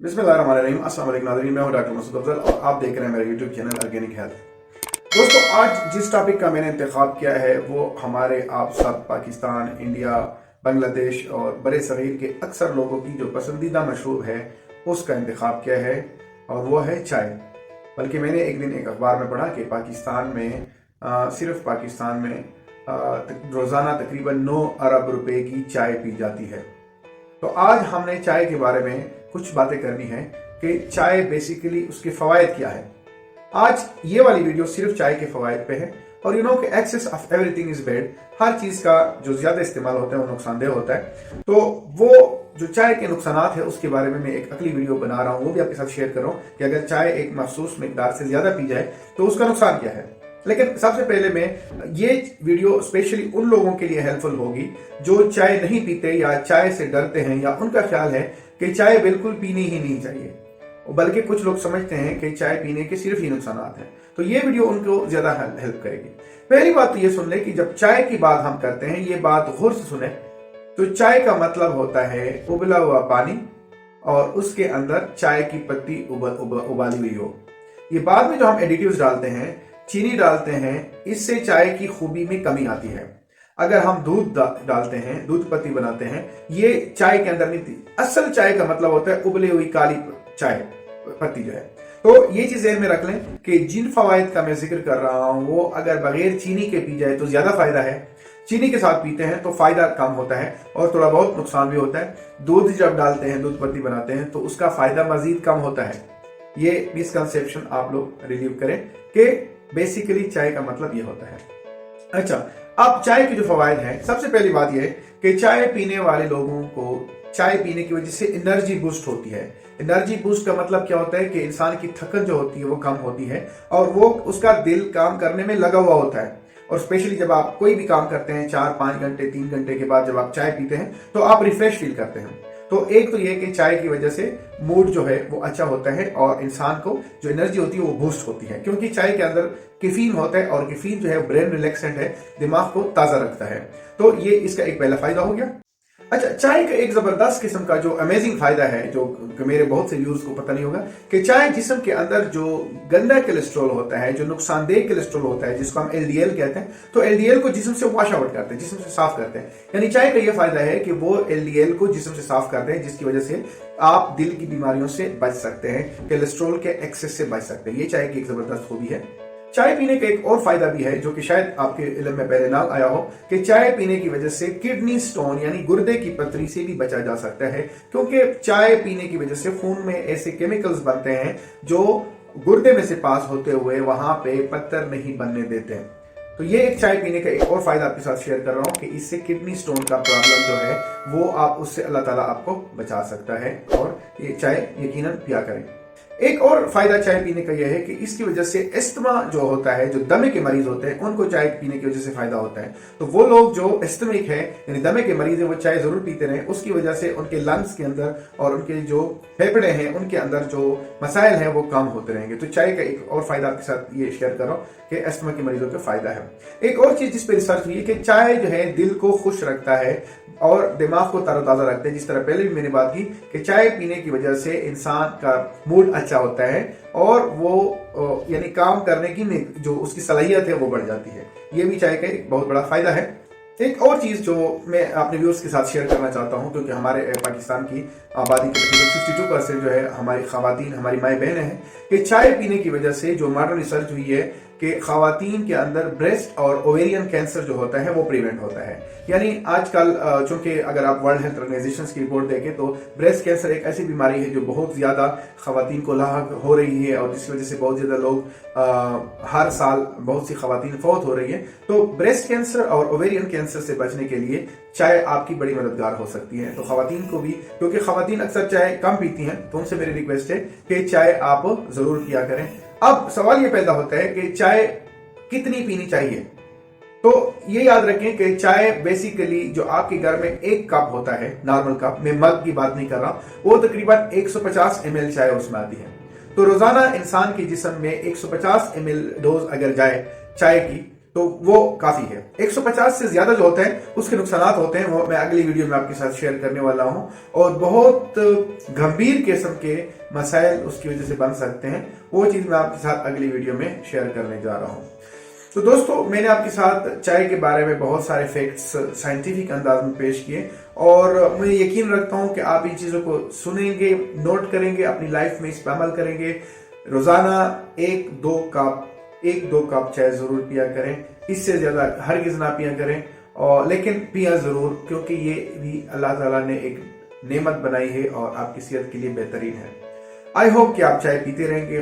बिस्मिल्लाहिर्रहमानिर्रहीम। अस्सलाम वालेकुम नाज़रीन, मैं हूं डॉक्टर मसूद अफजल और आप देख रहे हैं मेरा यूट्यूब चैनल ऑर्गेनिक हेल्थ। दोस्तों, आज जिस टॉपिक का मैंने इंतखाब किया है वो हमारे आप सब पाकिस्तान, इंडिया, बांग्लादेश और बड़े सगीर के अक्सर लोगों की जो पसंदीदा मशरूब है उसका इंतखाब किया है, और वो है चाय। बल्कि मैंने एक दिन एक अखबार में पढ़ा कि पाकिस्तान में सिर्फ पाकिस्तान में रोज़ाना तकरीबन 9 अरब रुपए की चाय पी जाती है। तो आज हमने चाय के बारे में कुछ बातें करनी है कि चाय बेसिकली उसके फवायद क्या है। आज ये वाली वीडियो सिर्फ चाय के फवायद पे है, और यू नो कि excess of everything is bad. हर चीज का जो ज्यादा इस्तेमाल होता है वो नुकसानदेह होता है। तो वो जो चाय के नुकसानात है उसके बारे में मैं एक अगली वीडियो बना रहा हूँ, वो भी आपके साथ शेयर कर रहा हूँ कि अगर चाय एक मखसूस मिकदार से ज्यादा पी जाए तो उसका नुकसान क्या है। लेकिन सबसे पहले मैं ये वीडियो स्पेशली उन लोगों के लिए हेल्पफुल होगी जो चाय नहीं पीते या चाय से डरते हैं, या उनका ख्याल है कि चाय बिल्कुल पीनी ही नहीं चाहिए, बल्कि कुछ लोग समझते हैं कि चाय पीने के सिर्फ ही नुकसानात हैं। तो ये वीडियो उनको ज्यादा हेल्प करेगी। पहली बात तो ये सुन ले कि जब चाय की बात हम करते हैं, ये बात गौर से सुने, तो चाय का मतलब होता है उबला हुआ पानी और उसके अंदर चाय की पत्ती उबाली हुई हो। ये बाद में जो हम एडिटिव्स डालते हैं, चीनी डालते हैं, इससे चाय की खूबी में कमी आती है। अगर हम दूध डालते हैं, दूध पत्ती बनाते हैं, ये चाय के अंदर नहीं थी। असल चाय का मतलब होता है उबली हुई काली चाय पत्ती जो है। तो ये चीज ध्यान में रख लें कि जिन फवायद का मैं जिक्र कर रहा हूं वो अगर बगैर चीनी के पी जाए तो ज्यादा फायदा है, चीनी के साथ पीते हैं तो फायदा कम होता है और थोड़ा बहुत नुकसान भी होता है। दूध जब डालते हैं, दूध पत्ती बनाते हैं, तो उसका फायदा मजीद कम होता है। ये मिसकंसेप्शन आप लोग रिलीव करें कि बेसिकली चाय का मतलब ये होता है। अच्छा, अब चाय के जो फवायद हैं, सबसे पहली बात यह कि चाय पीने वाले लोगों को चाय पीने की वजह से एनर्जी बूस्ट होती है। एनर्जी बूस्ट का मतलब क्या होता है कि इंसान की थकन जो होती है वो कम होती है और वो उसका दिल काम करने में लगा हुआ होता है। और स्पेशली जब आप कोई भी काम करते हैं 4-5 घंटे 3 घंटे के बाद जब आप चाय पीते हैं तो आप रिफ्रेश फील करते हैं। तो एक तो ये कि चाय की वजह से मूड जो है वो अच्छा होता है और इंसान को जो एनर्जी होती है वो बूस्ट होती है, क्योंकि चाय के अंदर कैफीन होता है और कैफीन जो है ब्रेन रिलैक्सेंट है, दिमाग को ताजा रखता है। तो ये इसका एक पहला फायदा हो गया। अच्छा, चाय का एक जबरदस्त किस्म का जो अमेजिंग फायदा है, जो मेरे बहुत से व्यूअर्स को पता नहीं होगा, कि चाय जिस्म के अंदर जो गंदा कोलेस्ट्रॉल होता है, जो नुकसानदेह कोलेस्ट्रॉल होता है, जिसको हम एलडीएल कहते हैं, तो एलडीएल को जिस्म से वॉश आउट करते हैं, जिस्म से साफ करते हैं। यानी चाय का ये फायदा है कि वो एलडीएल को जिस्म से साफ करते हैं, जिसकी वजह से आप दिल की बीमारियों से बच सकते हैं, कोलेस्ट्रॉल के एक्सेस से बच सकते हैं। ये चाय की एक जबरदस्त खूबी है। चाय पीने का एक और फायदा भी है जो कि शायद आपके इल्म में पहले ना आया हो, कि चाय पीने की वजह से किडनी स्टोन यानी गुर्दे की पथरी से भी बचा जा सकता है, क्योंकि चाय पीने की वजह से खून में ऐसे केमिकल्स बनते हैं जो गुर्दे में से पास होते हुए वहां पे पत्थर नहीं बनने देते हैं। तो ये एक चाय पीने का एक और फायदा आपके साथ शेयर कर रहा हूं कि इससे किडनी स्टोन का प्रॉब्लम जो है वो आप उससे अल्लाह ताला आपको बचा सकता है, और ये चाय यकीनन पिया करें। एक और फायदा चाय पीने का यह है कि इसकी वजह से एस्थमा जो होता है, जो दमे के मरीज होते हैं, उनको चाय पीने की वजह से फायदा होता है। तो वो लोग जो एस्थमिक है यानी दमे के मरीज है, वो चाय जरूर पीते रहे। उसकी वजह से उनके लंग्स के अंदर और उनके जो फेफड़े हैं उनके अंदर जो मसाइल हैं वो कम होते रहेंगे। तो चाय का एक और फायदा आपके साथ ये शेयर कर रहा हूं कि एस्थमा के मरीजों का फायदा है। एक और चीज जिस पर रिसर्च हुई है कि चाय जो है दिल को खुश रखता है और दिमाग को तरोताजा रखते हैं। जिस तरह पहले भी मैंने बात की कि चाय पीने की वजह से इंसान का मूड अच्छा होता है और वो यानी काम करने की जो उसकी सलाहियत है वो बढ़ जाती है। ये भी चाय का एक बहुत बड़ा फायदा है। एक और चीज जो मैं अपने व्यूअर्स के साथ शेयर करना चाहता हूं, क्योंकि हमारे पाकिस्तान की आबादी के तकरीबन 62% जो है हमारी खवातीन, हमारी माई बहनें हैं, कि चाय पीने की वजह से जो मॉडर्न रिसर्च हुई है कि खवातीन के अंदर ब्रेस्ट और ओवेरियन कैंसर जो होता है वो प्रिवेंट होता है। यानी आजकल चूंकि अगर आप वर्ल्ड हेल्थ ऑर्गेनाइजेशन की रिपोर्ट देखें तो ब्रेस्ट कैंसर एक ऐसी बीमारी है जो बहुत ज्यादा खवातीन को लाहक हो रही है, और जिसकी वजह से बहुत ज्यादा लोग हर साल बहुत सी खवातीन फौत हो रही है। तो ब्रेस्ट कैंसर और ओवेरियन कैंसर से बचने के लिए चाय आपकी बड़ी मददगार हो सकती है। तो खवातीन को भी, क्योंकि खवातीन अक्सर चाय कम पीती हैं, तो उनसे मेरी रिक्वेस्ट है कि चाय आप जरूर पिया करें। अब सवाल ये पैदा होता है कि चाय कितनी पीनी चाहिए। तो ये याद रखें कि चाय बेसिकली जो आपके घर में एक कप होता है, नॉर्मल कप, मैं मग की बात नहीं कर रहा, वो तकरीबन 150 ml चाय उसमें आती है। तो रोजाना इंसान के जिस्म में 150 ml डोज अगर जाए चाय की, تو وہ کافی ہے. 150 سے زیادہ جو ہوتے ہیں اس کے نقصانات ہوتے ہیں، وہ میں اگلی ویڈیو میں آپ کے ساتھ شیئر کرنے والا ہوں، اور بہت گمبھیر قسم کے مسائل اس کی وجہ سے بن سکتے ہیں. وہ چیز میں آپ کے ساتھ اگلی ویڈیو میں شیئر کرنے جا رہا ہوں. تو دوستو، میں نے آپ کے ساتھ چائے کے بارے میں بہت سارے فیکٹس سائنٹیفک انداز میں پیش کیے، اور میں یقین رکھتا ہوں کہ آپ ان چیزوں کو سنیں گے، نوٹ کریں گے، اپنی لائف میں اس پر عمل کریں گے. روزانہ ایک دو کپ چائے ضرور پیا کریں، اس سے زیادہ ہرگز نہ پیا کریں، لیکن پیا ضرور، کیونکہ یہ بھی اللہ تعالیٰ نے ایک نعمت بنائی ہے اور آپ کی صحت کے لیے بہترین ہے. آئی ہوپ کہ آپ چائے پیتے رہیں گے.